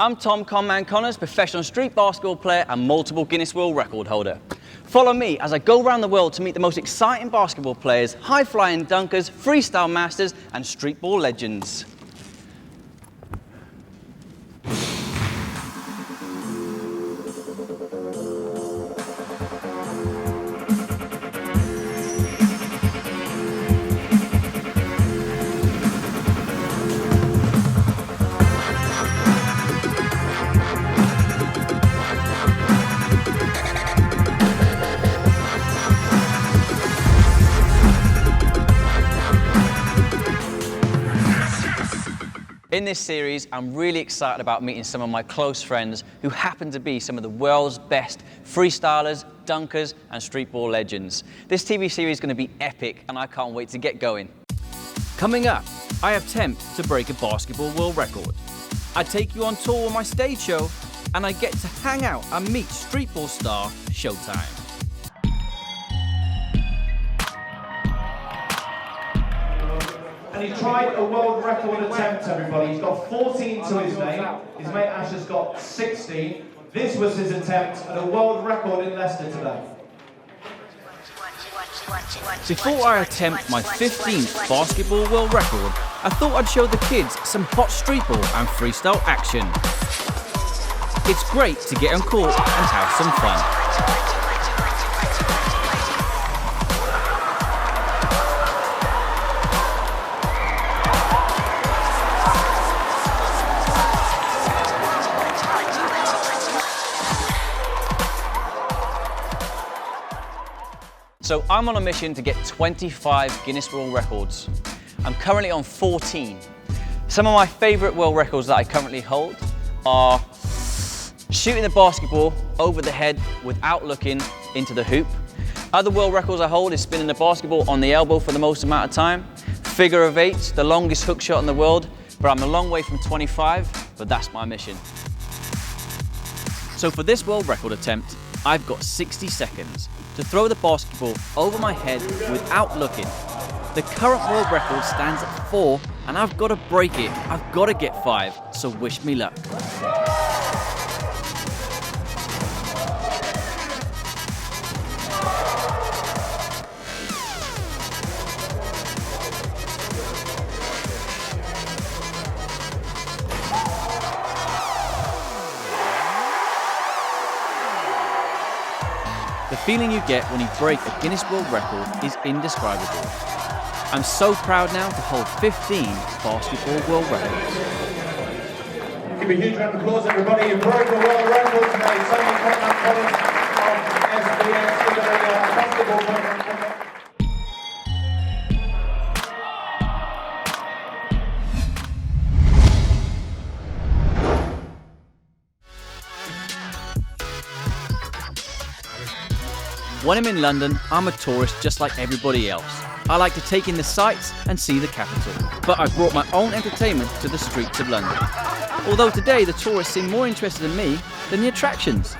I'm Conman, professional street basketball player and multiple Guinness World Record holder. Follow me as I go around the world to meet the most exciting basketball players, high-flying dunkers, freestyle masters and streetball legends. In this series, I'm really excited about meeting some of my close friends who happen to be some of the world's best freestylers, dunkers, and streetball legends. This TV series is going to be epic, and I can't wait to get going. Coming up, I attempt to break a basketball world record. I take you on tour with my stage show, and I get to hang out and meet streetball star Showtime. And he tried a world record attempt, everybody. He's got 14 to his name. His mate Ash has got 16. This was his attempt at a world record in Leicester today. Before I attempt my 15th basketball world record, I thought I'd show the kids some hot streetball and freestyle action. It's great to get on court and have some fun. So I'm on a mission to get 25 Guinness World Records. I'm currently on 14. Some of my favourite world records that I currently hold are shooting the basketball over the head without looking into the hoop. Other world records I hold is spinning the basketball on the elbow for the most amount of time. Figure of 8, the longest hook shot in the world, but I'm a long way from 25, but that's my mission. So for this world record attempt, I've got 60 seconds to throw the basketball over my head without looking. The current world record stands at 4, and I've got to break it. I've got to get 5, so wish me luck. The feeling you get when you break a Guinness World Record is indescribable. I'm so proud now to hold 15 basketball world records. Give a huge round of applause, everybody. You broke the world record today. Someone from SBS with a basketball world record. When I'm in London, I'm a tourist just like everybody else. I like to take in the sights and see the capital. But I've brought my own entertainment to the streets of London. Although today the tourists seem more interested in me than the attractions.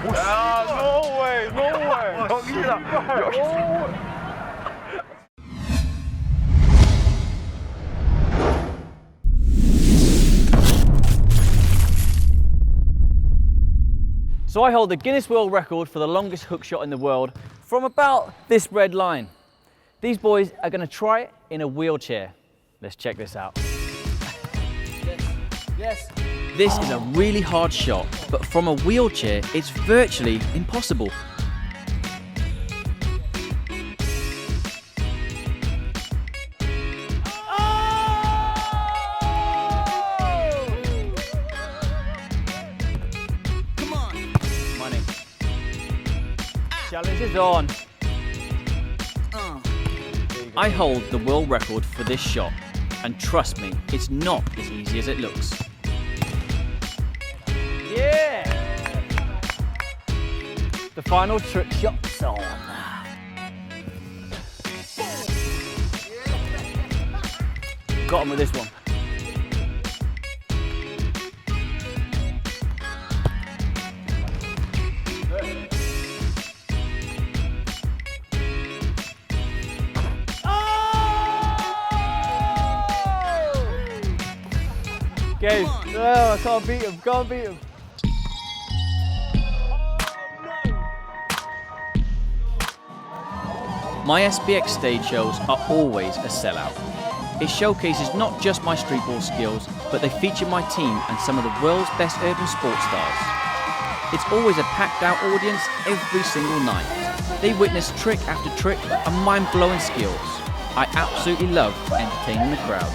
No way, no way. Don't do that. So I hold the Guinness World Record for the longest hook shot in the world from about this red line. These boys are going to try it in a wheelchair. Let's check this out. Yes. This is a really hard shot, but from a wheelchair, it's virtually impossible. Challenge is on. I hold the world record for this shot, and trust me, it's not as easy as it looks. Yeah! The final trick shot's on. Got him with this one. Okay, no, I can't beat him, can't beat him. My SPX stage shows are always a sellout. It showcases not just my streetball skills, but they feature my team and some of the world's best urban sports stars. It's always a packed out audience every single night. They witness trick after trick and mind-blowing skills. I absolutely love entertaining the crowds.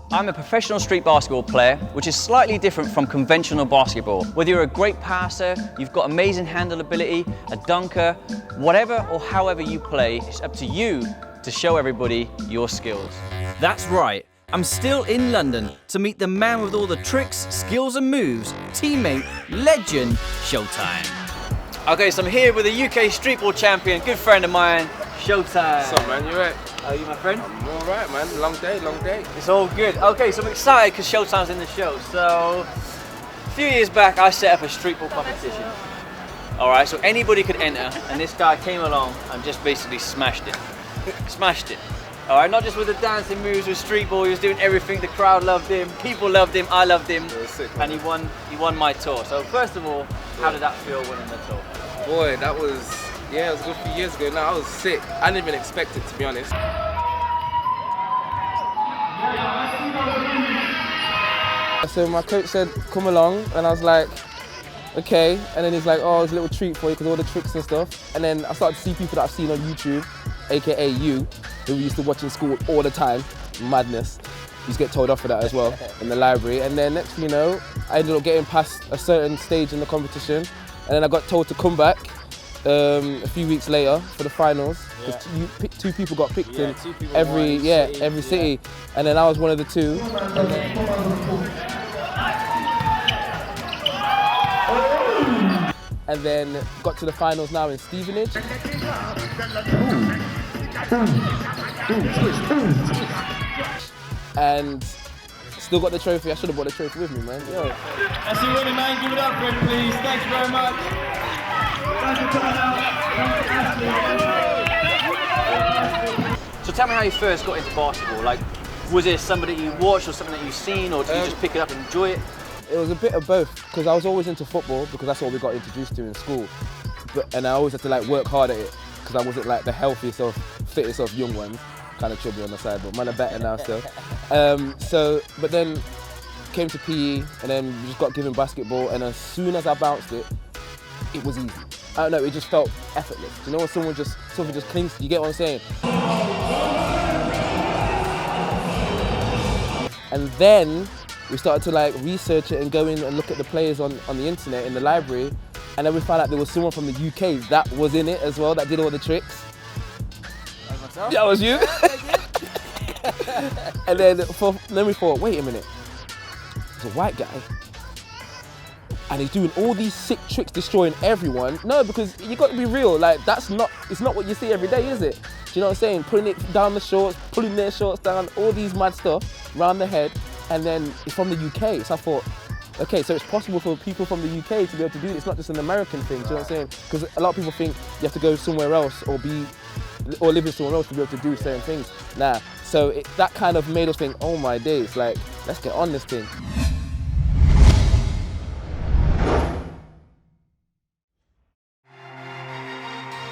I'm a professional street basketball player, which is slightly different from conventional basketball. Whether you're a great passer, you've got amazing handle ability, a dunker, whatever or however you play, it's up to you to show everybody your skills. That's right, I'm still in London to meet the man with all the tricks, skills and moves, teammate, legend, Showtime. Okay, so I'm here with a UK streetball champion, good friend of mine, Showtime. What's up, man? You right? How are you, my friend? I'm all right, man. Long day, long day. It's all good. Okay, so I'm excited because Showtime's in the show. So, a few years back, I set up a streetball competition. All right, so anybody could enter, and this guy came along and just basically smashed it. Smashed it. All right, not just with the dancing moves with streetball, he was doing everything. The crowd loved him, people loved him, I loved him, Sick, and he won my tour. So first of all, how did that feel winning the tour? Boy, that was, yeah, it was a good few years ago now. I was sick. I didn't even expect it, to be honest. So my coach said, come along, and I was like, okay. And then he's like, oh, it's a little treat for you because all the tricks and stuff. And then I started to see people that I've seen on YouTube, aka you, who we used to watch in school all the time. Madness. You used to get told off for that as well in the library. And then next thing you know, I ended up getting past a certain stage in the competition. And then I got told to come back a few weeks later for the finals. Because two people got picked in every city. And then I was one of the two. And then got to the finals now in Stevenage. And still got the trophy. I should have brought the trophy with me, man. Yo. That's the winner, man. Give it up for him, please. Thank you very much. So tell me how you first got into basketball. Like, was it somebody you watched or something that you've seen, or did you just pick it up and enjoy it? It was a bit of both, because I was always into football because that's what we got introduced to in school. And I always had to like work hard at it because I wasn't like the healthiest of, fittest of young ones. Kind of chubby on the side, but man are better now still. But then came to PE, and then we just got given basketball, and as soon as I bounced it, it was easy. I don't know, it just felt effortless. You know when something just clings to you, get what I'm saying? And then we started to like research it and go in and look at the players on the internet in the library, and then we found out there was someone from the UK that was in it as well, that did all the tricks. That was myself? That was you? And then we thought, wait a minute, there's a white guy and he's doing all these sick tricks, destroying everyone. No, because you got to be real, like it's not what you see every day, is it? Do you know what I'm saying? Putting it down the shorts, pulling their shorts down, all these mad stuff around the head, and then it's from the UK. So I thought, okay, so it's possible for people from the UK to be able to do it. It's not just an American thing, do you know what I'm saying? Because a lot of people think you have to go somewhere else or live in somewhere else to be able to do certain things. Nah, so that kind of made us think, oh my days, like, let's get on this thing.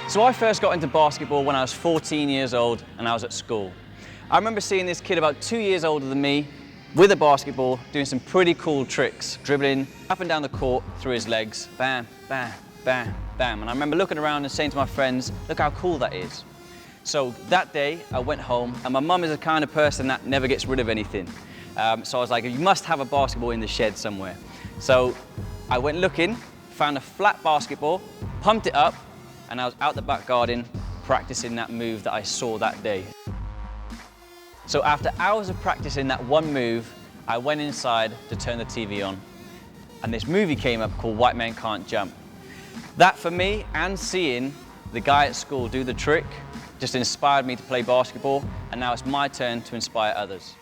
So I first got into basketball when I was 14 years old and I was at school. I remember seeing this kid about 2 years older than me with a basketball doing some pretty cool tricks, dribbling up and down the court through his legs, bam, bam, bam, bam. And I remember looking around and saying to my friends, look how cool that is. So that day I went home, and my mum is the kind of person that never gets rid of anything. So I was like, you must have a basketball in the shed somewhere. So I went looking, found a flat basketball, pumped it up, and I was out the back garden practicing that move that I saw that day. So after hours of practicing that one move, I went inside to turn the TV on, and this movie came up called White Men Can't Jump. That for me, and seeing the guy at school do the trick, just inspired me to play basketball, and now it's my turn to inspire others.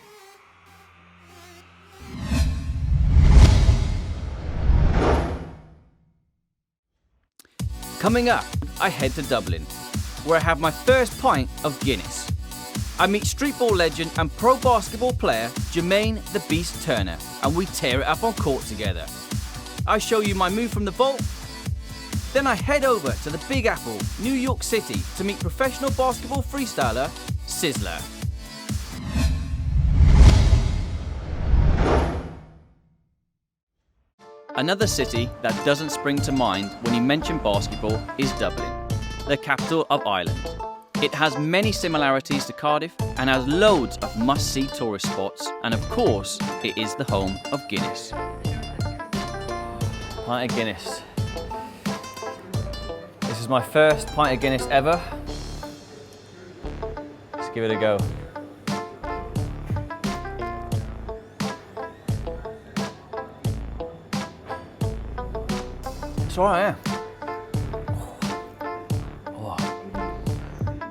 Coming up, I head to Dublin, where I have my first pint of Guinness. I meet streetball legend and pro basketball player Jermaine the Beast Turner, and we tear it up on court together. I show you my move from the vault. Then I head over to the Big Apple, New York City, to meet professional basketball freestyler SIZZLA. Another city that doesn't spring to mind when you mention basketball is Dublin, the capital of Ireland. It has many similarities to Cardiff and has loads of must-see tourist spots, and of course, it is the home of Guinness. Pint of Guinness. This is my first pint of Guinness ever. Let's give it a go. It's all right, yeah.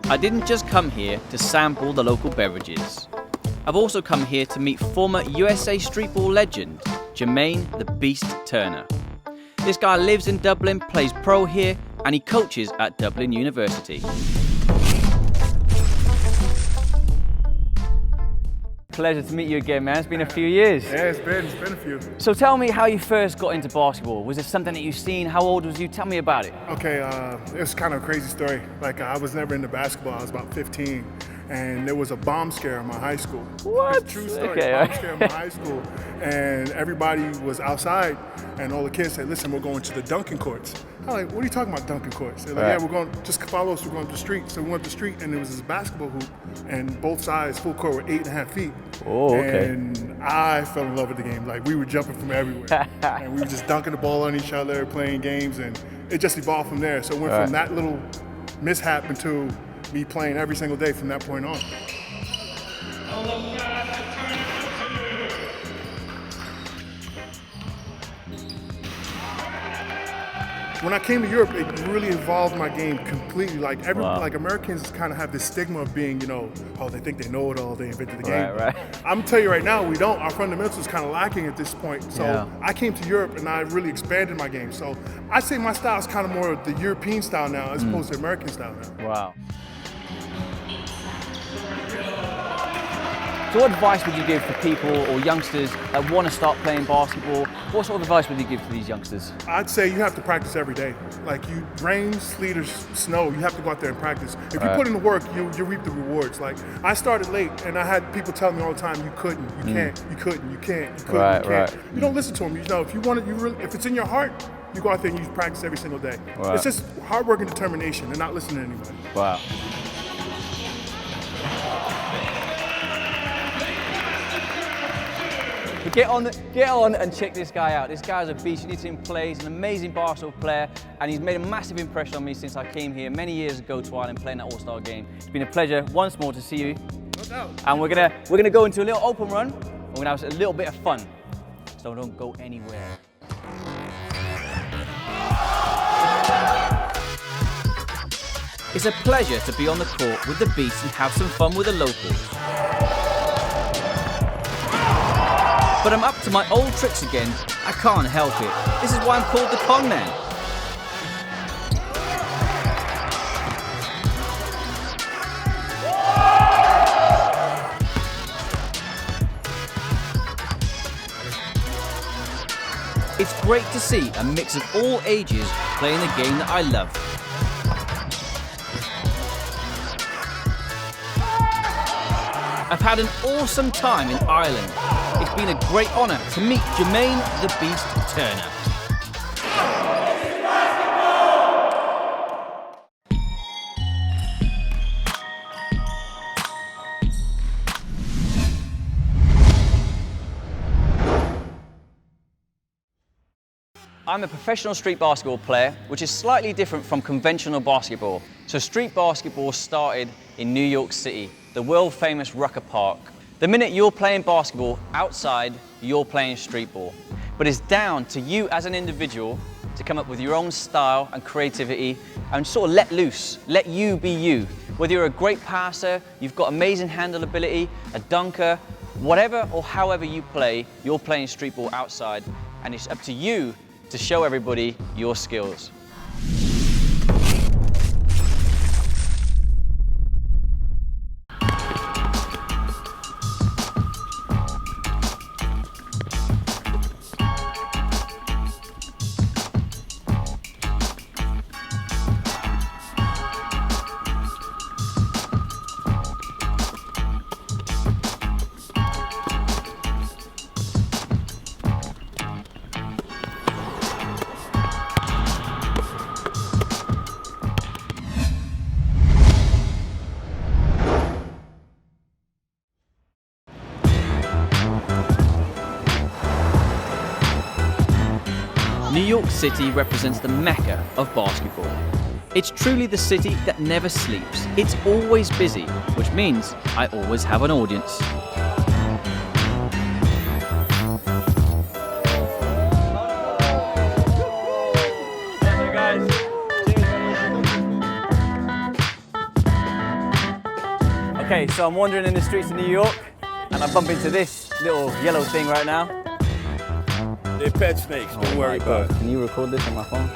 I didn't just come here to sample the local beverages. I've also come here to meet former USA streetball legend, Jermaine the Beast Turner. This guy lives in Dublin, plays pro here, and he coaches at Dublin University. Pleasure to meet you again, man. It's been a few years. Yeah, it's been a few. So tell me how you first got into basketball. Was it something that you've seen? How old was you? Tell me about it. Okay, it was kind of a crazy story. Like, I was never into basketball. I was about 15, and there was a bomb scare in my high school. What? It's a true story. Okay. Bomb scare in my high school, and everybody was outside, and all the kids said, "Listen, we're going to the dunking courts." I'm like, "What are you talking about, dunking courts?" They're like, Right. "Yeah, we're going. Just follow us. We're going to the street." So we went to the street, and there was this basketball hoop, and both sides, full court, were 8.5 feet. Oh, okay. And I fell in love with the game. Like, we were jumping from everywhere, and we were just dunking the ball on each other, playing games, and it just evolved from there. So it went from that little mishap into me playing every single day from that point on. When I came to Europe, it really evolved my game completely. Like like Americans kind of have this stigma of being, you know, oh, they think they know it all, they invented the game. Right. I'm gonna tell you right now, we don't. Our fundamentals is kind of lacking at this point. So Yeah. I came to Europe and I really expanded my game. So I say my style is kind of more the European style now as opposed to American style now. Wow. So what advice would you give for people or youngsters that want to start playing basketball? What sort of advice would you give to these youngsters? I'd say you have to practice every day. Like, rain, sleet, or snow, you have to go out there and practice. If you put in the work, you reap the rewards. Like, I started late, and I had people telling me all the time, you couldn't, you can't, you couldn't, you can't, you couldn't, you can't. You don't listen to them. You know, if you want it, if it's in your heart, you go out there and you practice every single day. Right. It's just hard work and determination and not listening to anybody. Wow. But get on and check this guy out. This guy's a beast. You need to see him play. He's an amazing basketball player, and he's made a massive impression on me since I came here many years ago to Ireland playing that All-Star game. It's been a pleasure once more to see you. No doubt. And we're gonna go into a little open run. We're gonna have a little bit of fun. So don't go anywhere. It's a pleasure to be on the court with the Beast and have some fun with the locals. But I'm up to my old tricks again. I can't help it. This is why I'm called the Conman. It's great to see a mix of all ages playing the game that I love. I've had an awesome time in Ireland. It's been a great honour to meet Jermaine the Beast Turner. I'm a professional street basketball player, which is slightly different from conventional basketball. So street basketball started in New York City, the world famous Rucker Park. The minute you're playing basketball outside, you're playing street ball. But it's down to you as an individual to come up with your own style and creativity and sort of let loose, let you be you. Whether you're a great passer, you've got amazing handle ability, a dunker, whatever or however you play, you're playing street ball outside, and it's up to you to show everybody your skills. New York City represents the mecca of basketball. It's truly the city that never sleeps. It's always busy, which means I always have an audience. Okay, so I'm wandering in the streets of New York and I bump into this little yellow thing right now. They're pet snakes, don't worry about it. Can you record this on my phone?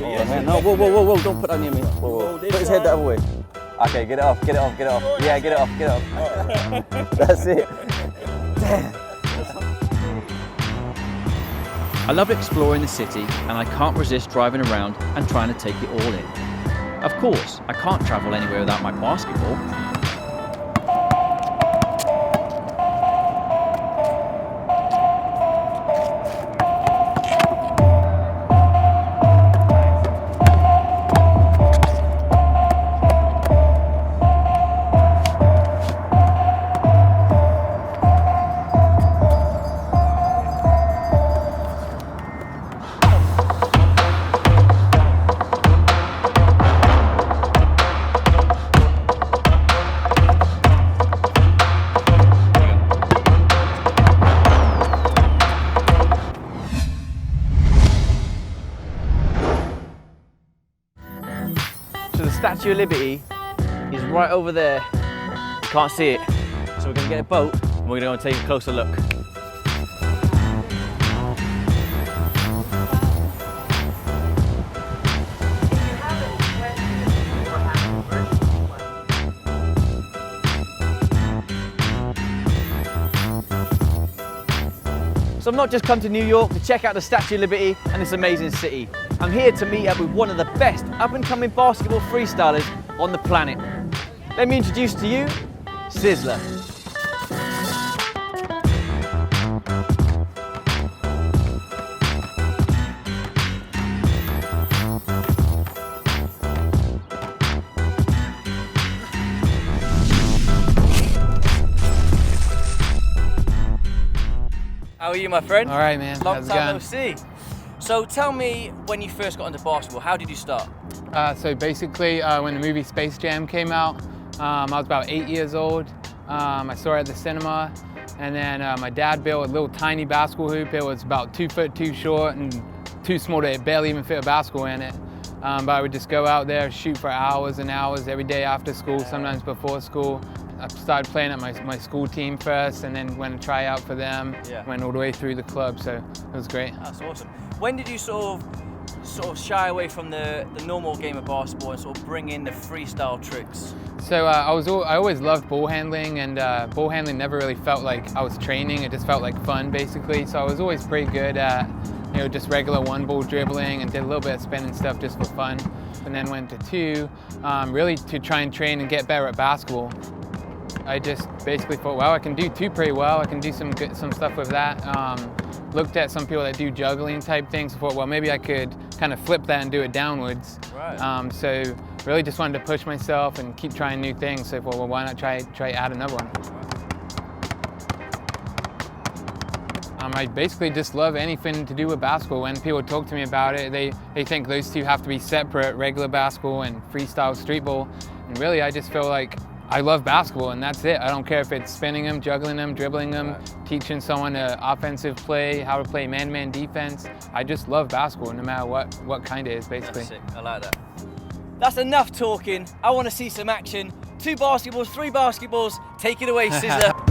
Oh man, no, whoa, don't put that near me. Whoa. Put his head the other way. Okay, get it off. Yeah, get it off. That's it. Damn. I love exploring the city, and I can't resist driving around and trying to take it all in. Of course, I can't travel anywhere without my basketball. So the Statue of Liberty is right over there. You can't see it. So we're gonna get a boat and we're gonna go and take a closer look. So I've not just come to New York to check out the Statue of Liberty and this amazing city. I'm here to meet up with one of the best up-and-coming basketball freestylers on the planet. Let me introduce to you, SIZZLA. How are you, my friend? All right, man. Long How's it time going? no see. So tell me, when you first got into basketball, how did you start? So basically, when the movie Space Jam came out, I was about 8 years old. I saw it at the cinema, and then my dad built a little tiny basketball hoop. It was about 2 foot too short and too small to barely even fit a basketball in it. But I would just go out there, shoot for hours and hours every day after school, sometimes before school. I started playing at my school team first, and then went to try out for them. Yeah. Went all the way through the club, so it was great. That's awesome. When did you sort of shy away from the normal game of basketball and sort of bring in the freestyle tricks? So I always loved ball handling, and ball handling never really felt like I was training. It just felt like fun, basically. So I was always pretty good at, just regular one ball dribbling, and did a little bit of spinning stuff just for fun. And then went to two, really to try and train and get better at basketball. I just basically thought, well, I can do two pretty well. I can do some stuff with that. Looked at some people that do juggling type things. Thought, well, maybe I could kind of flip that and do it downwards. Right. So really just wanted to push myself and keep trying new things. So I thought, well, why not try add another one? I basically just love anything to do with basketball. When people talk to me about it, they think those two have to be separate, regular basketball and freestyle streetball. And really, I just feel like I love basketball and that's it. I don't care if it's spinning them, juggling them, dribbling them, teaching someone an offensive play, how to play man-to-man defense. I just love basketball no matter what kind it is, basically. That's sick. I like that. That's enough talking. I want to see some action. 2 basketballs, 3 basketballs. Take it away, SIZZLA.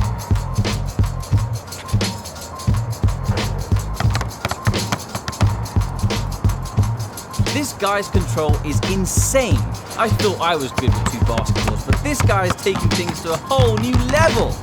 This guy's control is insane. I thought I was good with 2 basketballs, but this guy is taking things to a whole new level.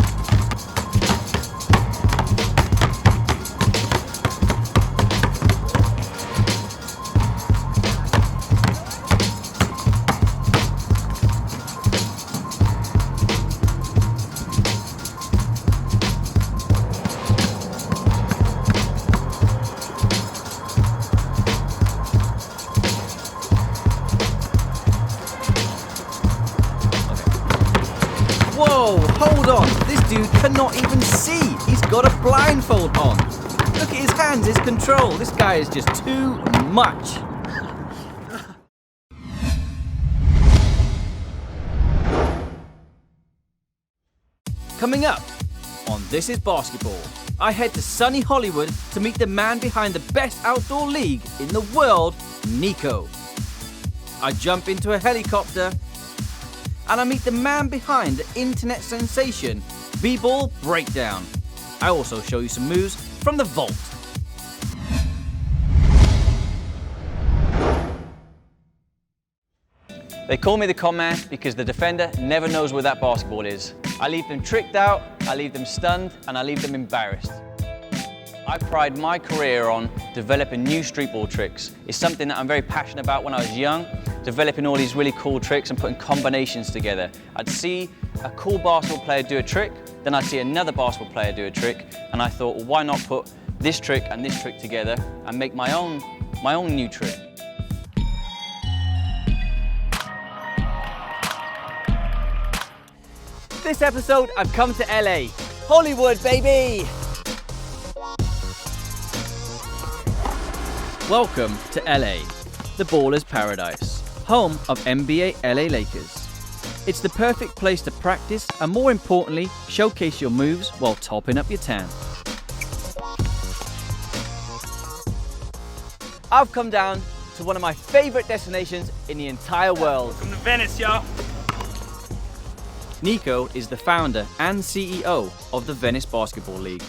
Whoa, hold on, this dude cannot even see. He's got a blindfold on. Look at his hands, his control. This guy is just too much. Coming up on This Is Basketball, I head to sunny Hollywood to meet the man behind the best outdoor league in the world, Nico. I jump into a helicopter and I meet the man behind the internet sensation, BBALL Breakdown. I also show you some moves from the vault. They call me the Conman because the defender never knows where that basketball is. I leave them tricked out, I leave them stunned, and I leave them embarrassed. I pride my career on developing new streetball tricks. It's something that I'm very passionate about when I was young, developing all these really cool tricks and putting combinations together. I'd see a cool basketball player do a trick, then I'd see another basketball player do a trick, and I thought, well, why not put this trick and this trick together and make my own new trick. This episode, I've come to LA. Hollywood, baby! Welcome to LA, the baller's paradise, home of NBA LA Lakers. It's the perfect place to practice and, more importantly, showcase your moves while topping up your tan. I've come down to one of my favorite destinations in the entire world. Welcome to Venice, y'all. Nico is the founder and CEO of the Venice Basketball League.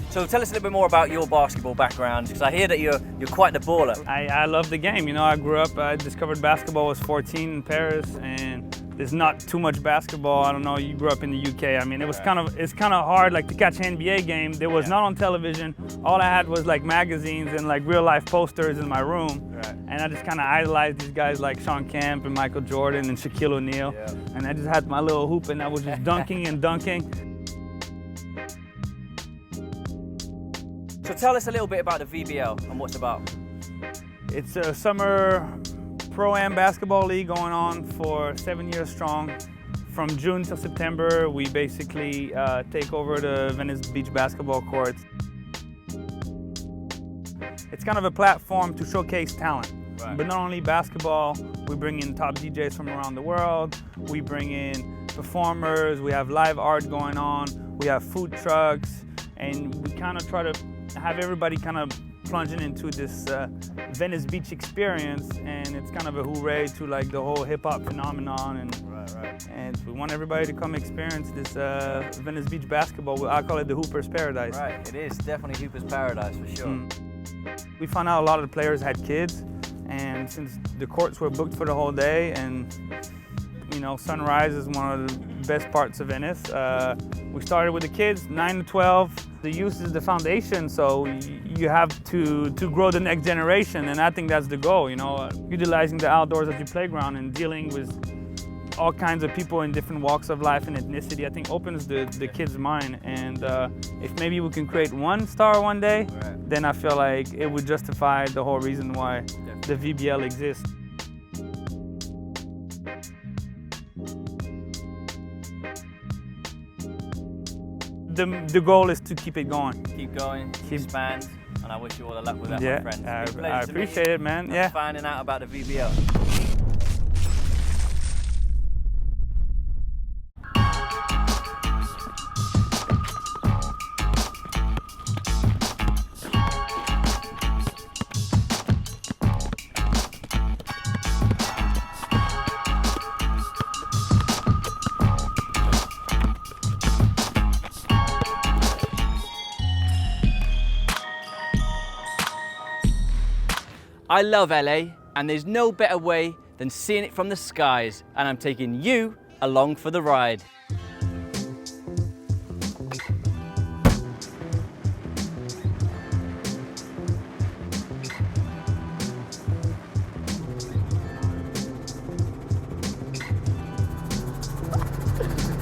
So tell us a little bit more about your basketball background, because I hear that you're quite the baller. I love the game. You know, I grew up, I discovered basketball when I was 14 in Paris, and there's not too much basketball. I don't know, you grew up in the UK. I mean, it's kind of hard like to catch an NBA game. There was not on television. All I had was like magazines and like real life posters in my room. And I just kind of idolized these guys like Sean Kemp and Michael Jordan and Shaquille O'Neal. And I just had my little hoop and I was just dunking and dunking. So tell us a little bit about the VBALL and what it's about. It's a summer Pro-Am basketball league going on for 7 years strong. From June till September, we basically take over the Venice Beach basketball courts. It's kind of a platform to showcase talent. Right. But not only basketball, we bring in top DJs from around the world, we bring in performers, we have live art going on, we have food trucks, and we kind of try to have everybody kind of plunging into this Venice Beach experience, and it's kind of a hooray to like the whole hip-hop phenomenon, and we want everybody to come experience this Venice Beach basketball. I call it the Hooper's Paradise. Right, it is definitely Hooper's Paradise for sure. We found out a lot of the players had kids, and since the courts were booked for the whole day, and you know, sunrise is one of the best parts of Venice. We started with the kids, 9 to 12. The youth is the foundation, so you have to grow the next generation, and I think that's the goal, you know, utilizing the outdoors as your playground and dealing with all kinds of people in different walks of life and ethnicity, I think opens the kid's mind. And if maybe we can create one star one day, then I feel like it would justify the whole reason why the VBL exists. The goal is to keep it going. Keep going, expand, and I wish you all the luck with that, Yeah, my friend. I appreciate it, man. Yeah. Finding out about the VBL. I love LA, and there's no better way than seeing it from the skies, and I'm taking you along for the ride.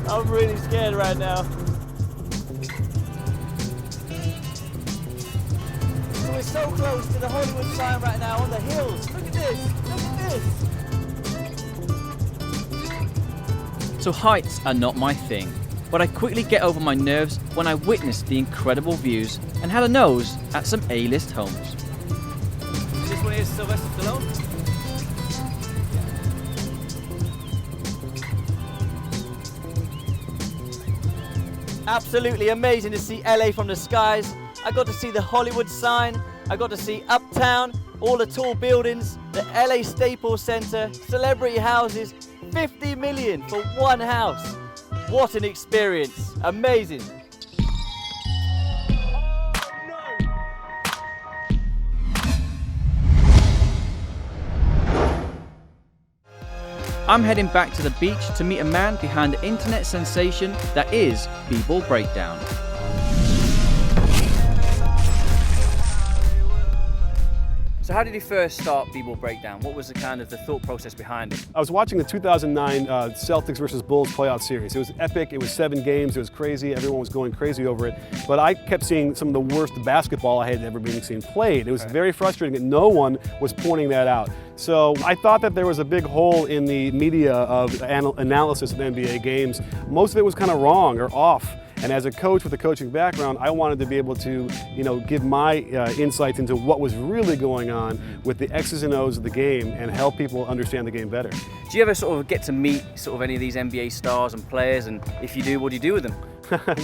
I'm really scared right now. We're so close to the Hollywood sign right now on the hills. Look at this, look at this. So heights are not my thing, but I quickly get over my nerves when I witnessed the incredible views and had a nose at some A-list homes. This one is Sylvester Stallone. Absolutely amazing to see LA from the skies. I got to see the Hollywood sign, I got to see Uptown, all the tall buildings, the LA Staples Center, celebrity houses, 50 million for one house. What an experience, amazing. I'm heading back to the beach to meet a man behind the internet sensation that is B-Ball Breakdown. So how did you first start B-Ball Breakdown? What was the thought process behind it? I was watching the 2009 Celtics versus Bulls playoff series. It was epic, it was 7 games, it was crazy, everyone was going crazy over it. But I kept seeing some of the worst basketball I had ever seen played. It was very frustrating that no one was pointing that out. So I thought that there was a big hole in the media of analysis of NBA games. Most of it was kind of wrong or off. And as a coach with a coaching background, I wanted to be able to, give my insights into what was really going on with the X's and O's of the game and help people understand the game better. Do you ever sort of get to meet any of these NBA stars and players? And if you do, what do you do with them?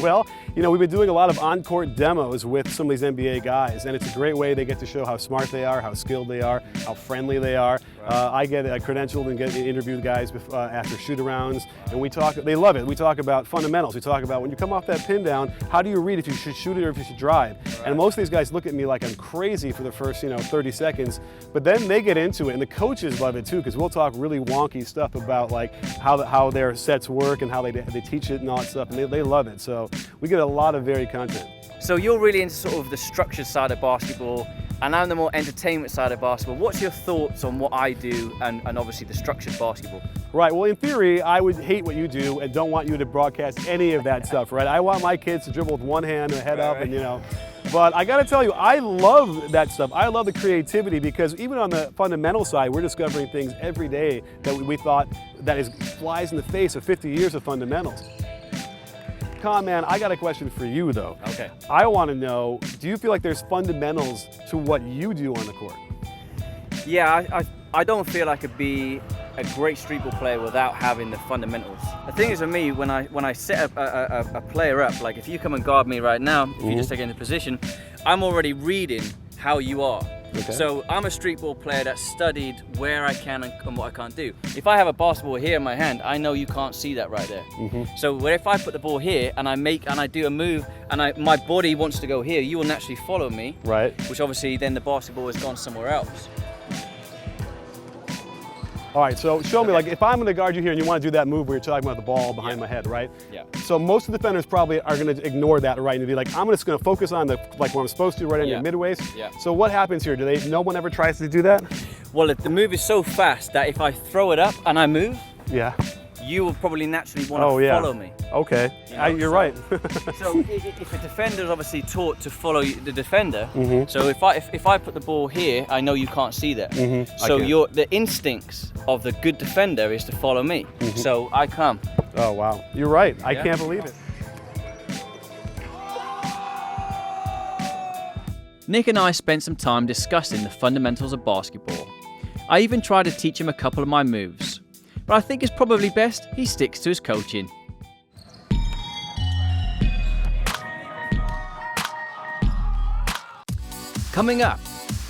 Well, we've been doing a lot of on-court demos with some of these NBA guys, and it's a great way they get to show how smart they are, how skilled they are, how friendly they are. I get credentialed and get to interview guys after shoot-arounds, and we talk. They love it. We talk about fundamentals. We talk about when you come off that pin down, how do you read if you should shoot it or if you should drive? And most of these guys look at me like I'm crazy for the first 30 seconds, but then they get into it, and the coaches love it too, because we'll talk really wonky stuff about like how their sets work and how they teach it and all that stuff, and they love it. So we get a lot of varied content. So you're really into sort of the structured side of basketball, and I'm the more entertainment side of basketball. What's your thoughts on what I do and obviously the structured basketball? Right, well in theory, I would hate what you do and don't want you to broadcast any of that stuff, right? I want my kids to dribble with one hand and head up and But I gotta tell you, I love that stuff. I love the creativity because even on the fundamental side, we're discovering things every day that we thought that flies in the face of 50 years of fundamentals. Conman, I got a question for you though. Okay. I want to know, do you feel like there's fundamentals to what you do on the court? Yeah, I don't feel I could be a great streetball player without having the fundamentals. The thing is for me, when I set a player up, like if you come and guard me right now, if you just take into position, I'm already reading how you are. Okay. So I'm a streetball player that studied where I can and what I can't do. If I have a basketball here in my hand, I know you can't see that right there. So if I put the ball here and I do a move and my body wants to go here, you will naturally follow me. Right. Which obviously then the basketball has gone somewhere else. All right, so show me, like if I'm gonna guard you here and you wanna do that move where you're talking about the ball behind my head, right? Yeah. So most of the defenders probably are gonna ignore that, right? And be like, I'm just gonna focus on what I'm supposed to, right on your mid-waist. Yeah. So what happens here? No one ever tries to do that? Well, the move is so fast that if I throw it up and I move, you will probably naturally want to follow me. Okay, You know, you're right. So if a defender is obviously taught to follow the defender, so if I put the ball here, I know you can't see that. So the instincts of the good defender is to follow me. So I come. Oh wow, you're right. I can't believe it. Nick and I spent some time discussing the fundamentals of basketball. I even tried to teach him a couple of my moves, but I think it's probably best he sticks to his coaching. Coming up,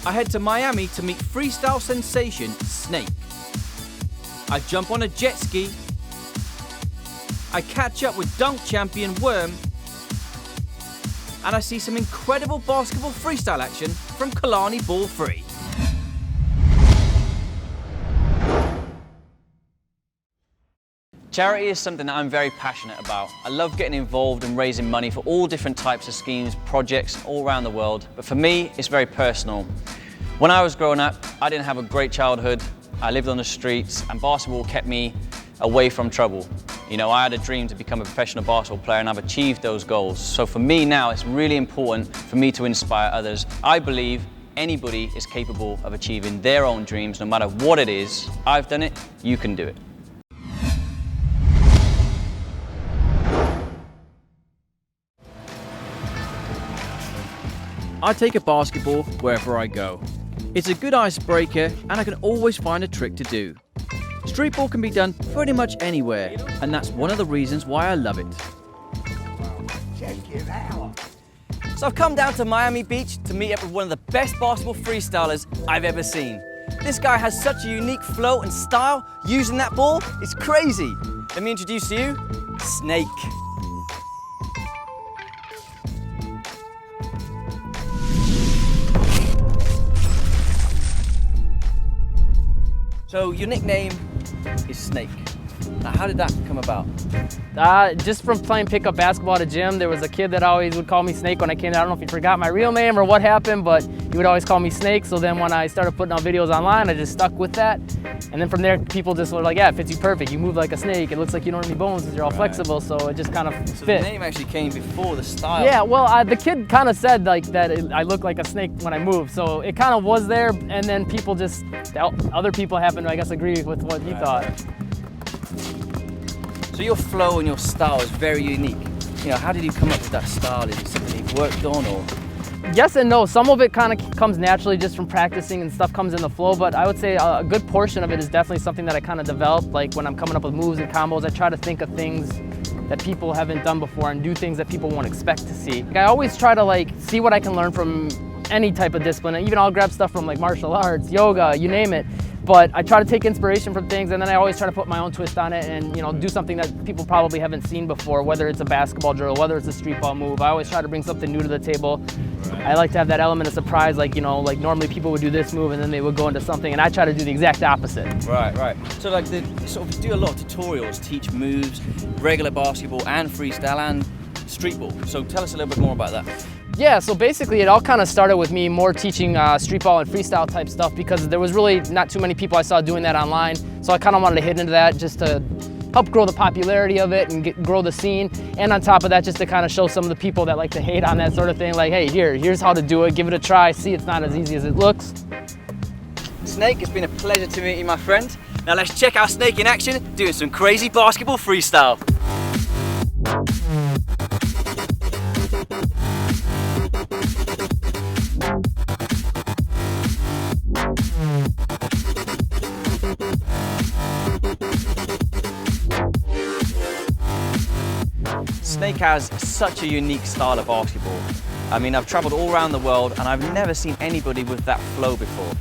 I head to Miami to meet freestyle sensation Snake. I jump on a jet ski. I catch up with dunk champion Worm. And I see some incredible basketball freestyle action from Kalani Ball 3. Charity is something that I'm very passionate about. I love getting involved and raising money for all different types of schemes, projects all around the world. But for me, it's very personal. When I was growing up, I didn't have a great childhood. I lived on the streets and basketball kept me away from trouble. You know, I had a dream to become a professional basketball player and I've achieved those goals. So for me now, it's really important for me to inspire others. I believe anybody is capable of achieving their own dreams, no matter what it is. I've done it, you can do it. I take a basketball wherever I go. It's a good icebreaker and I can always find a trick to do. Streetball can be done pretty much anywhere, and that's one of the reasons why I love it. Check it out. So I've come down to Miami Beach to meet up with one of the best basketball freestylers I've ever seen. This guy has such a unique flow and style using that ball, it's crazy. Let me introduce to you, Snake. So your nickname is Snake. Now, how did that come about? Just from playing pickup basketball at a gym, there was a kid that always would call me Snake when I came there. I don't know if he forgot my real name or what happened, but he would always call me Snake. So then when I started putting on videos online, I just stuck with that. And then from there, people just were like, yeah, it fits you perfect. You move like a snake. It looks like you don't have any bones because you're all flexible. So it just kind of fit. So the name actually came before the style. Yeah, well, the kid kind of said like that I look like a snake when I move. So it kind of was there. And then people just, other people happened to, I guess, agree with what he thought. So your flow and your style is very unique. You know, how did you come up with that style? Is it something you've worked on or? Yes and no. Some of it kind of comes naturally just from practicing and stuff comes in the flow, but I would say a good portion of it is definitely something that I kind of developed. Like when I'm coming up with moves and combos, I try to think of things that people haven't done before and do things that people won't expect to see. I always try to like see what I can learn from any type of discipline. Even I'll grab stuff from like martial arts, yoga, you name it. But I try to take inspiration from things and then I always try to put my own twist on it and, you know, do something that people probably haven't seen before, whether it's a basketball drill, whether it's a street ball move. I always try to bring something new to the table. I like to have that element of surprise, like, you know, like normally people would do this move and then they would go into something and I try to do the exact opposite. Right, right. So like you sort of do a lot of tutorials, teach moves, regular basketball and freestyle and street ball. So tell us a little bit more about that. Yeah, so basically it all kind of started with me more teaching street ball and freestyle type stuff because there was really not too many people I saw doing that online. So I kind of wanted to hit into that just to help grow the popularity of it and grow the scene. And on top of that, just to kind of show some of the people that like to hate on that sort of thing, like, hey, here's how to do it, give it a try, see it's not as easy as it looks. Snake, it's been a pleasure to meet you, my friend. Now let's check out Snake in action, doing some crazy basketball freestyle. Snake has such a unique style of basketball. I mean, I've traveled all around the world and I've never seen anybody with that flow before.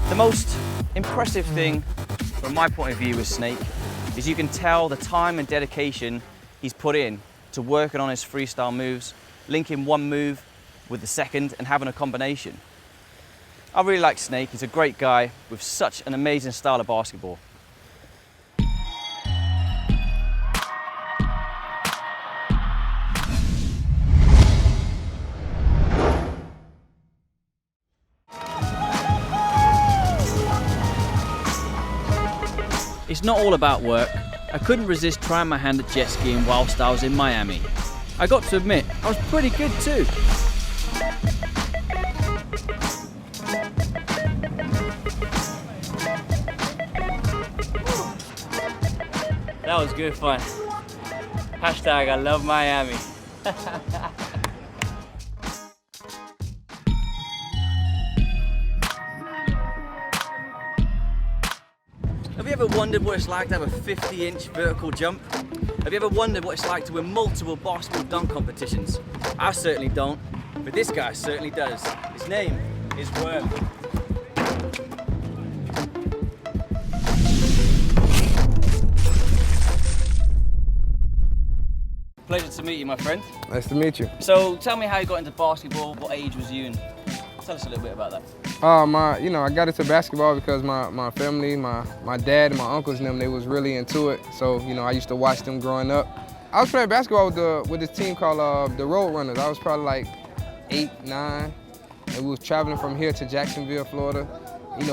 The most impressive thing from my point of view with Snake is you can tell the time and dedication he's put in to working on his freestyle moves, linking one move with the second and having a combination. I really like Snake. He's a great guy with such an amazing style of basketball. it's not all about work. I couldn't resist trying my hand at jet skiing whilst I was in Miami. I got to admit, I was pretty good too. That was good fun. Hashtag I love Miami. Have you ever wondered what it's like to have a 50-inch vertical jump? Have you ever wondered what it's like to win multiple basketball dunk competitions? I certainly don't, but this guy certainly does. His name is Worm. Pleasure to meet you, my friend. Nice to meet you. So tell me how you got into basketball, what age was you, and tell us a little bit about that. I got into basketball because my family, my dad and my uncles and them, they was really into it. So, I used to watch them growing up. I was playing basketball with this team called the Road Runners. I was probably like 8, 9, and we was traveling from here to Jacksonville, Florida,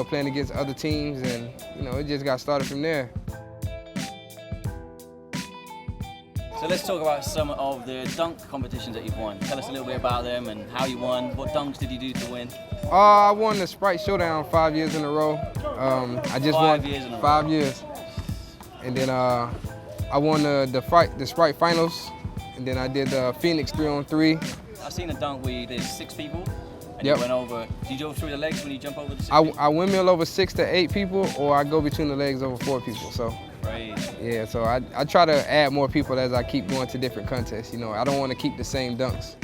playing against other teams, and, it just got started from there. So let's talk about some of the dunk competitions that you've won. Tell us a little bit about them and how you won. What dunks did you do to win? I won the Sprite Showdown 5 years in a row. I just won 5 years in a row. 5 years. And then I won the Sprite Finals. And then I did the Phoenix 3-on-3. I've seen a dunk where you did 6 people and Yep. you went over. Did you go through the legs when you jump over the 6 people? I windmill over 6 to 8 people, or I go between the legs over 4 people. So. Right. Yeah, so I try to add more people as I keep going to different contests. I don't want to keep the same dunks.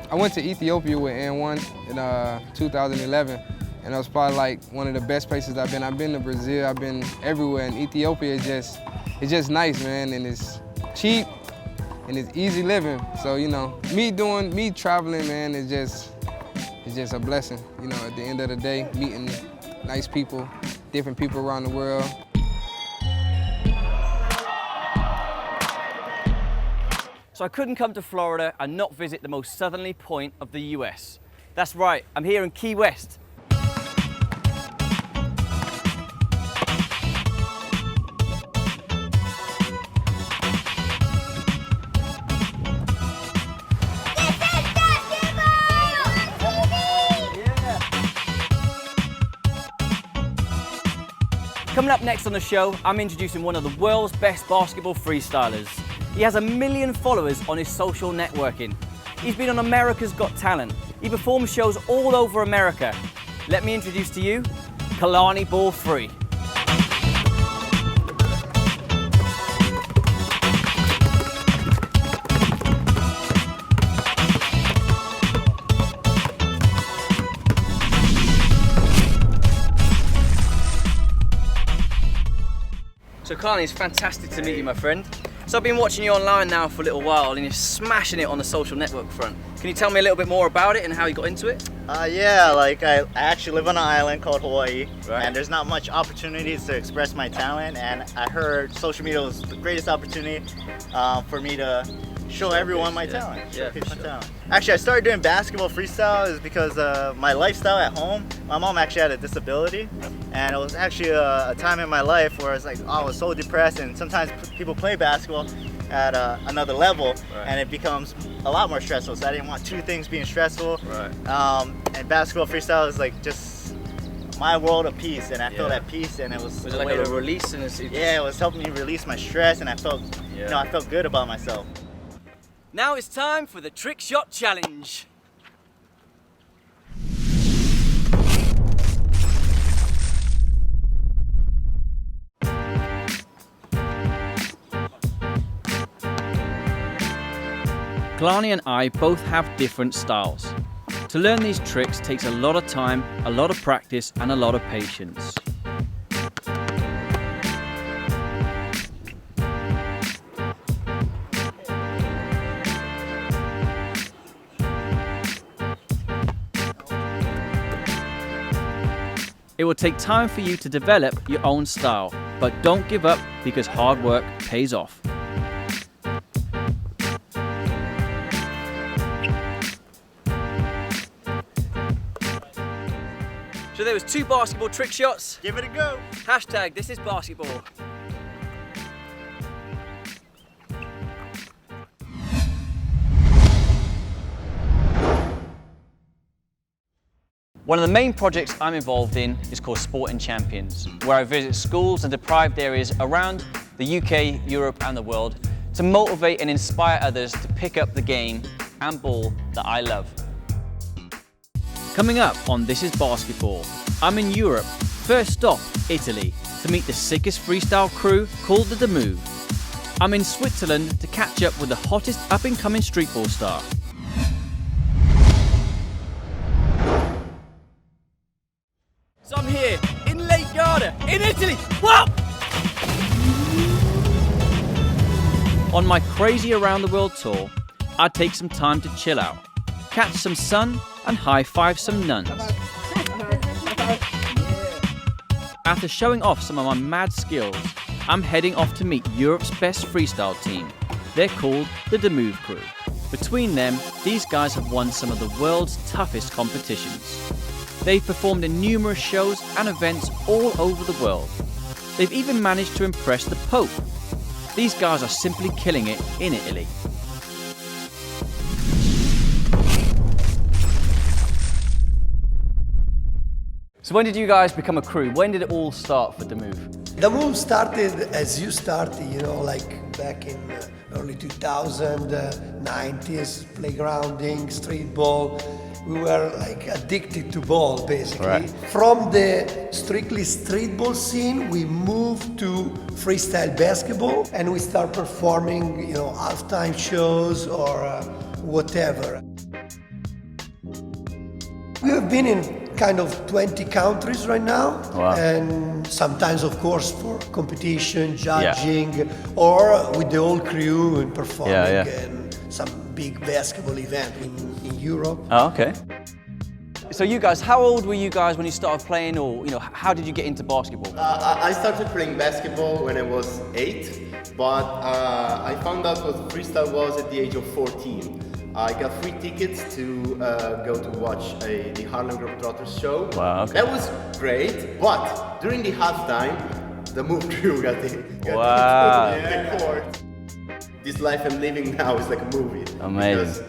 I went to Ethiopia with N1 in 2011, and that was probably like one of the best places I've been. I've been to Brazil, I've been everywhere, and Ethiopia is just nice, man, and it's cheap and it's easy living. So me traveling, man, it's just a blessing. At the end of the day, meeting nice people, different people around the world. So I couldn't come to Florida and not visit the most southerly point of the US. That's right, I'm here in Key West. Coming up next on the show, I'm introducing one of the world's best basketball freestylers. He has 1 million followers on his social networking. He's been on America's Got Talent. He performs shows all over America. Let me introduce to you, Kalani Ball Free. So Kalani, it's fantastic to meet you, my friend. So I've been watching you online now for a little while and you're smashing it on the social network front. Can you tell me a little bit more about it and how you got into it? Yeah, I actually live on an island called Hawaii, right. And there's not much opportunities to express my talent, and I heard social media was the greatest opportunity for me to show everyone my talent, showcase my talent. Actually, I started doing basketball freestyle is because my lifestyle at home, my mom actually had a disability, and it was actually a time in my life where I was so depressed, and sometimes people play basketball at another level, and it becomes a lot more stressful, so I didn't want two things being stressful. And basketball freestyle is just my world of peace, and I felt at peace, and it was it like a release? And it was helping me release my stress, and I felt I felt good about myself. Now it's time for the Trick Shot Challenge. Kalani and I both have different styles. To learn these tricks takes a lot of time, a lot of practice, and a lot of patience. It will take time for you to develop your own style, but don't give up because hard work pays off. So there was 2 basketball trick shots. Give it a go. Hashtag this is basketball. One of the main projects I'm involved in is called Sporting Champions, where I visit schools and deprived areas around the UK, Europe and the world to motivate and inspire others to pick up the game and ball that I love. Coming up on This is Basketball, I'm in Europe, first stop Italy, to meet the sickest freestyle crew called the Move. I'm in Switzerland to catch up with the hottest up-and-coming streetball star. So I'm here in Lake Garda, in Italy. Whoa! On my crazy around the world tour, I'd take some time to chill out, catch some sun and high-five some nuns. After showing off some of my mad skills, I'm heading off to meet Europe's best freestyle team. They're called the Move Crew. Between them, these guys have won some of the world's toughest competitions. They've performed in numerous shows and events all over the world. They've even managed to impress the Pope. These guys are simply killing it in Italy. So when did you guys become a crew? When did it all start for the Move? The Move started as you started, you know, like back in early 2000, 90s, playgrounding, street ball. We were like addicted to ball, basically. Right. From the strictly street ball scene, we moved to freestyle basketball, and we start performing, you know, halftime shows or whatever. We have been in kind of 20 countries right now. Wow. And sometimes, of course, for competition, judging, or with the whole crew and performing and some big basketball event in Europe. Oh, okay. So you guys, how old were you guys when you started playing, or how did you get into basketball? I started playing basketball when I was 8, but I found out what freestyle was at the age of 14. I got free tickets to go to watch the Harlem Globetrotters show. Wow, okay. That was great, but during the halftime, the Move crew got the court. This life I'm living now is like a movie. Amazing. Because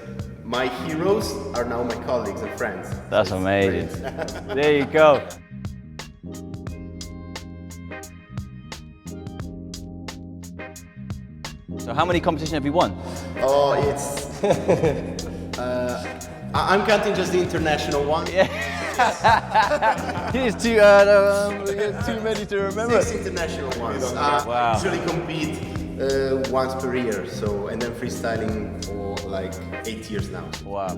my heroes are now my colleagues and friends. That's amazing. There you go. So how many competitions have you won? Oh, it's... I'm counting just the international one. Here's too many to remember. 6 international ones. Wow. Usually compete once per year, so, and then freestyling for like 8 years now. Wow.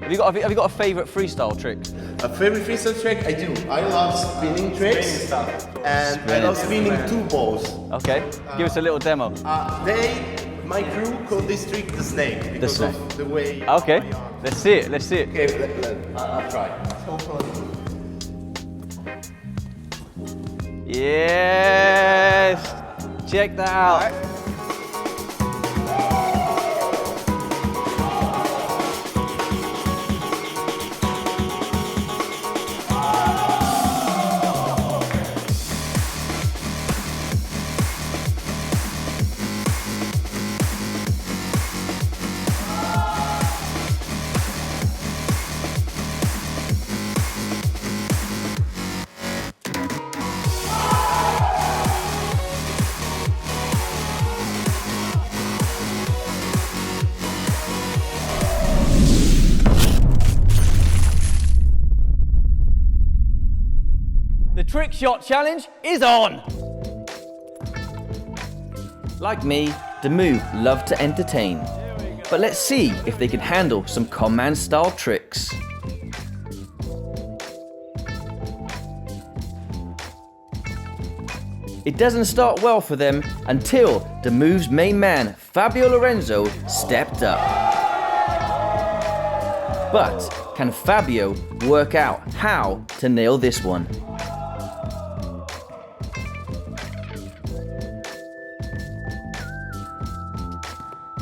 Have you got a favourite freestyle trick? A favorite freestyle trick? I do. I love spinning tricks. And I love spinning 2 balls. Okay, give us a little demo. My crew called this trick the snake because of the way. Okay, let's see it. Let's see it. Okay, I'll try. Yes! Check that out. The trick shot challenge is on. Like me, the Move love to entertain. But let's see if they can handle some Conman style tricks. It doesn't start well for them until the Move's main man, Fabio Lorenzo, stepped up. But can Fabio work out how to nail this one?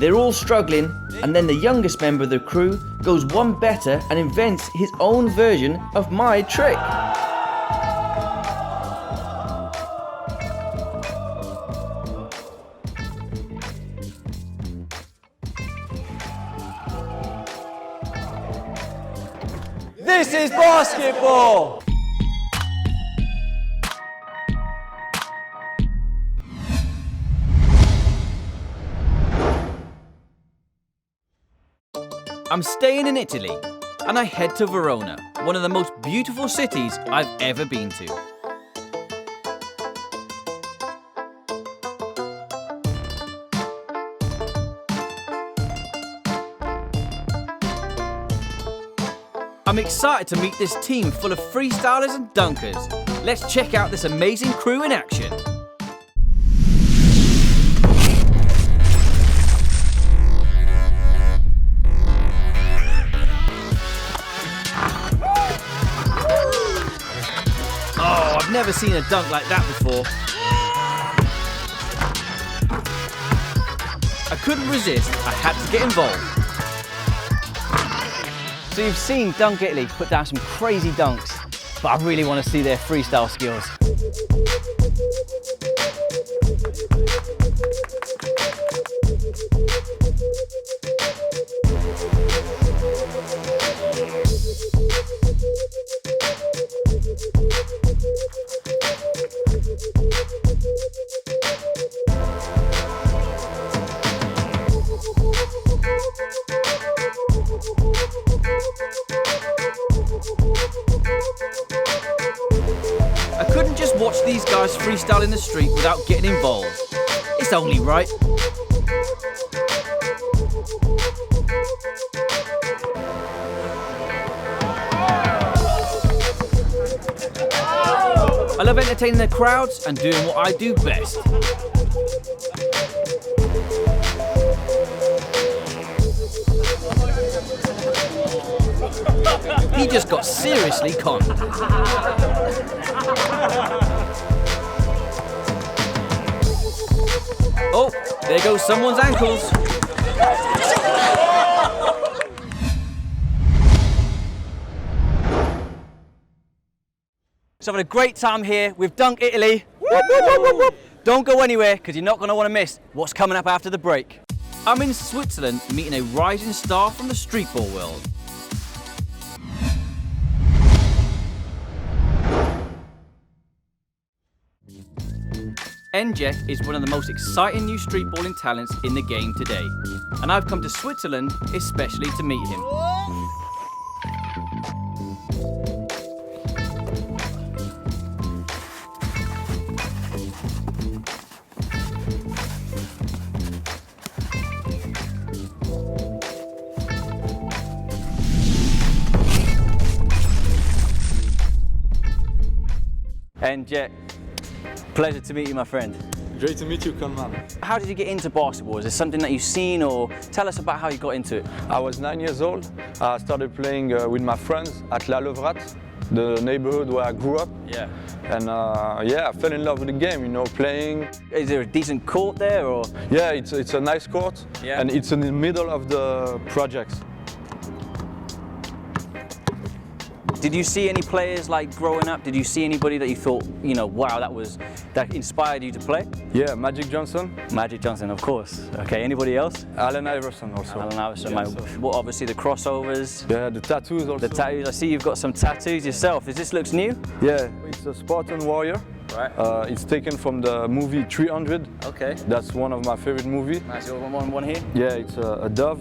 They're all struggling, and then the youngest member of the crew goes one better and invents his own version of my trick. This is basketball! I'm staying in Italy, and I head to Verona, one of the most beautiful cities I've ever been to. I'm excited to meet this team full of freestylers and dunkers. Let's check out this amazing crew in action. Oh, I've never seen a dunk like that before. I couldn't resist, I had to get involved. So you've seen Dunk Italy put down some crazy dunks, but I really want to see their freestyle skills. I couldn't just watch these guys freestyle in the street without getting involved. It's only right. I love entertaining the crowds and doing what I do best. He just got seriously conned. Oh, there goes someone's ankles. So having a great time here with Dunk Italy. Don't go anywhere because you're not going to want to miss what's coming up after the break. I'm in Switzerland meeting a rising star from the streetball world. NJet is one of the most exciting new streetballing talents in the game today, and I've come to Switzerland especially to meet him. NJet. Pleasure to meet you, my friend. Great to meet you, Conman. How did you get into basketball? Is this something that you've seen, or tell us about how you got into it? I was 9 years old. I started playing with my friends at La Levrate, the neighborhood where I grew up. Yeah. And yeah, I fell in love with the game, you know, playing. Is there a decent court there, or? Yeah, it's a nice court, yeah. And it's in the middle of the projects. Did you see any players like growing up? Did you see anybody that you thought, you know, wow, that inspired you to play? Yeah, Magic Johnson. Magic Johnson, of course. Okay, anybody else? Allen Iverson also. Allen Iverson, yeah, well, obviously the crossovers. Yeah, the tattoos also. The tattoos, I see you've got some tattoos yourself. This looks new? Yeah, it's a Spartan Warrior. Right. It's taken from the movie 300. Okay. That's one of my favorite movies. Nice, you got one here? Yeah, it's a dove.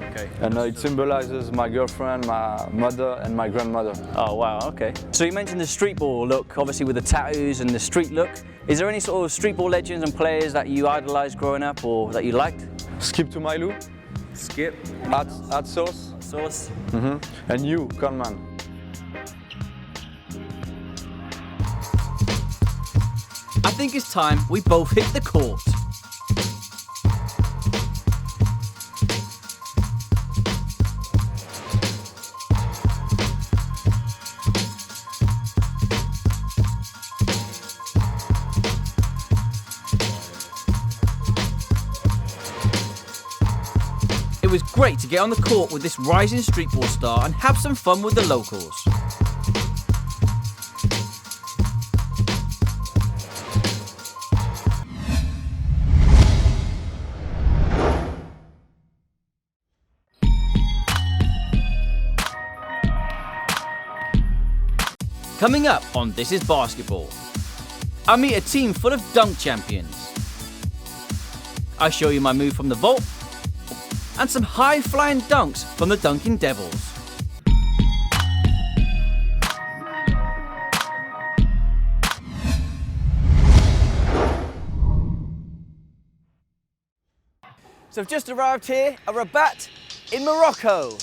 Okay. And it symbolizes my girlfriend, my mother, and my grandmother. Oh, wow, okay. So you mentioned the streetball look, obviously with the tattoos and the street look. Is there any sort of streetball legends and players that you idolized growing up or that you liked? Skip to Mylou. Skip. At Sauce. Sauce. Mm-hmm. And you, Conman. I think it's time we both hit the court. was great to get on the court with this rising streetball star and have some fun with the locals. Coming up on This Is Basketball, I meet a team full of dunk champions. I show you my move from the vault and some high-flying dunks from the Dunking Devils. So I've just arrived here at Rabat in Morocco.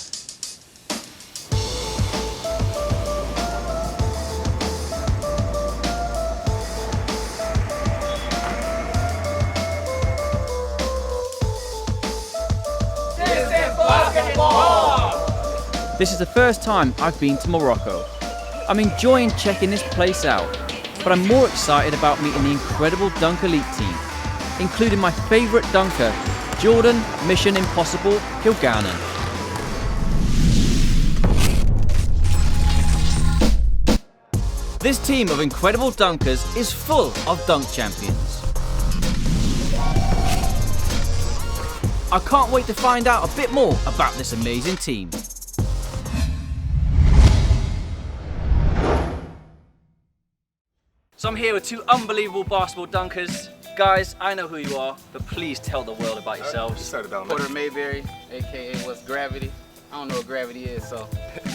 This is the first time I've been to Morocco. I'm enjoying checking this place out, but I'm more excited about meeting the incredible Dunk Elite team, including my favourite dunker, Jordan Mission Impossible Kilgannon. This team of incredible dunkers is full of dunk champions. I can't wait to find out a bit more about this amazing team. So I'm here with two unbelievable basketball dunkers. Guys, I know who you are, but please tell the world about yourselves. Porter Mayberry, aka what's Gravity. I don't know what gravity is, so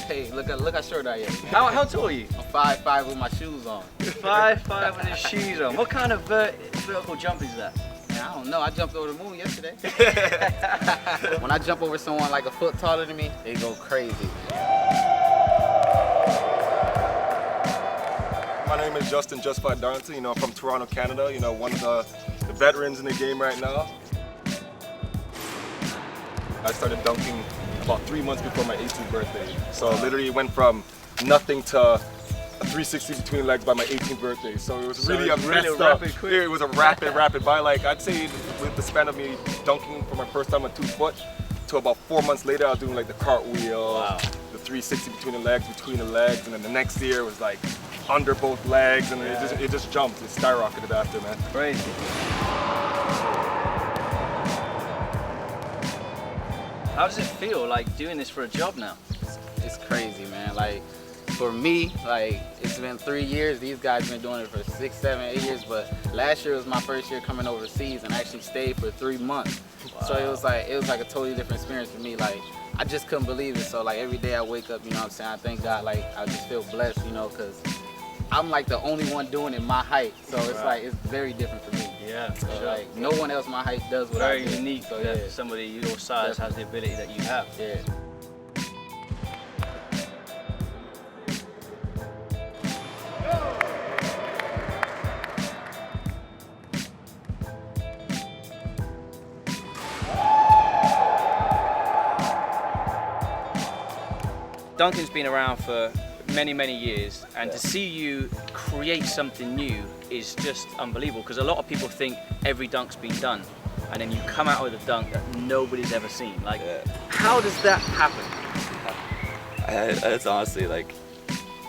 hey, look how short I am. How tall are you? I'm 5'5" with my shoes on. 5'5" with his shoes on. What kind of vertical jump is that? Man, I don't know. I jumped over the moon yesterday. When I jump over someone like a foot taller than me, they go crazy. My name is Justin Justby Darlington. I'm from Toronto, Canada. One of the veterans in the game right now. I started dunking about 3 months before my 18th birthday. So literally it went from nothing to a 360 between legs by my 18th birthday. So it was really rapid, quick. It was a rapid by. Like I'd say with the span of me dunking for my first time on 2 foot to about 4 months later, I was doing like the cartwheel, the 360 between the legs, and then the next year was like under both legs, and it just jumped. It skyrocketed after, man. Crazy. How does it feel like doing this for a job now? It's crazy, man. Like for me, like it's been 3 years. These guys been doing it for 6, 7, 8 years. But last year was my first year coming overseas, and I actually stayed for 3 months. Wow. So it was like a totally different experience for me. Like I just couldn't believe it. So like every day I wake up, you know what I'm saying? I thank God. Like I just feel blessed, because I'm like the only one doing it my height. So it's like it's very different for me. Yeah, so like no one else my height does what I do. Very unique. So yeah, somebody your size has the ability that you have. Yeah. Dunking's been around for many years, and to see you create something new is just unbelievable, because a lot of people think every dunk's been done, and then you come out with a dunk that nobody's ever seen. Like, how does that happen? It's honestly like,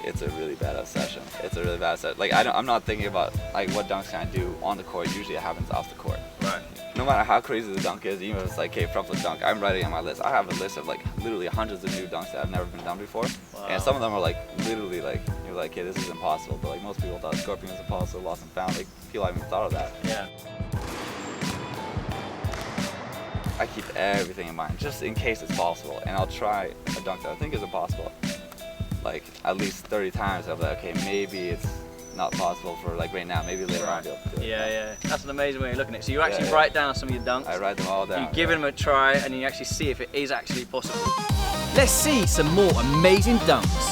it's a really bad obsession. It's a really bad obsession. Like I'm not thinking about like what dunks can I do on the court. Usually it happens off the court. Right. No matter how crazy the dunk is, even if it's like, okay, front flip dunk, I'm writing on my list. I have a list of like literally hundreds of new dunks that have never been done before. Wow. And some of them are like literally like, you're like, okay, this is impossible. But like most people thought scorpion was impossible, lost and found. Like people haven't even thought of that. Yeah. I keep everything in mind just in case it's possible. And I'll try a dunk that I think is impossible like at least 30 times. I'll be like, okay, maybe it's not possible for like right now, maybe later on I'll be able to do it. Yeah. That's an amazing way of looking at it. So you actually write down some of your dunks. I write them all down. You give them a try, and you actually see if it is actually possible. Let's see some more amazing dunks.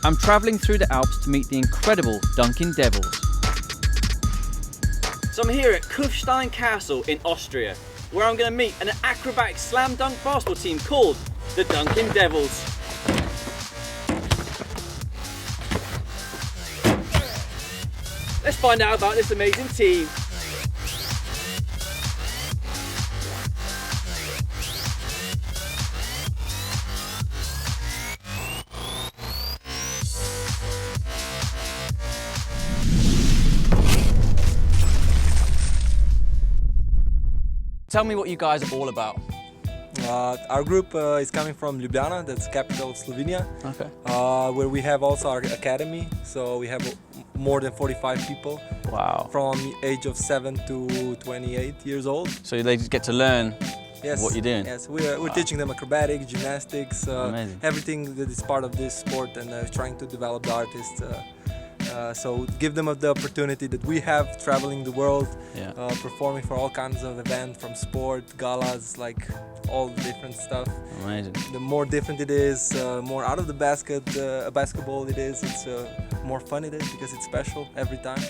I'm travelling through the Alps to meet the incredible Dunking Devils. So I'm here at Kufstein Castle in Austria, where I'm going to meet an acrobatic slam dunk basketball team called the Dunking Devils. Let's find out about this amazing team. Tell me what you guys are all about. Our group is coming from Ljubljana, that's the capital of Slovenia. Okay. Where we have also our academy, so we have more than 45 people. Wow. From the age of 7 to 28 years old. So they just get to learn what you're doing? Yes, we're teaching them acrobatics, gymnastics, everything that is part of this sport, and trying to develop the artists. So give them the opportunity that we have, traveling the world, performing for all kinds of events, from sport, galas, like all the different stuff. Amazing. The more different it is, more out of the basketball it is, it's more fun it is because it's special every time.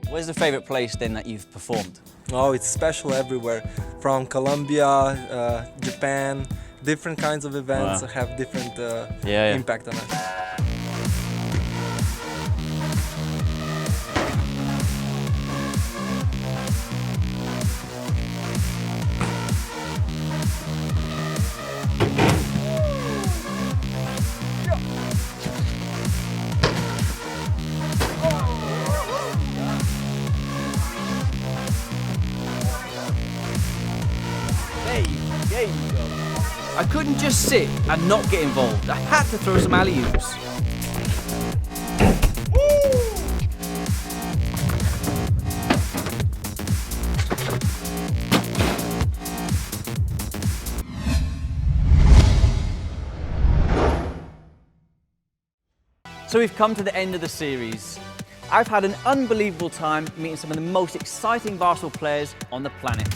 Where's the favourite place then that you've performed? Oh, it's special everywhere. From Colombia, Japan, different kinds of events have different impact on us. There you go. I couldn't just sit and not get involved. I had to throw some alley-oops. So we've come to the end of the series. I've had an unbelievable time meeting some of the most exciting basketball players on the planet.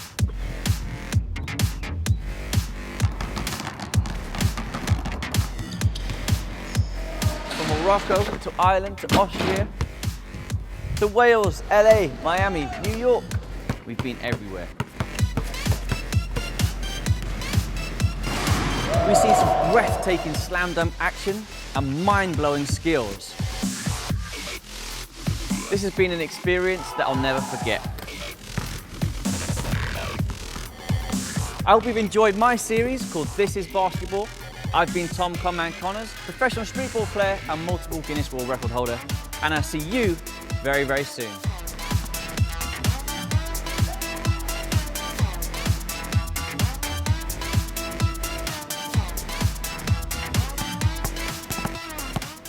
From Morocco to Ireland to Austria to Wales, LA, Miami, New York. We've been everywhere. We see some breathtaking slam dunk action and mind-blowing skills. This has been an experience that I'll never forget. I hope you've enjoyed my series called This is Basketball. I've been Tom Conman Connors, professional streetball player and multiple Guinness World Record holder, and I'll see you very, very soon.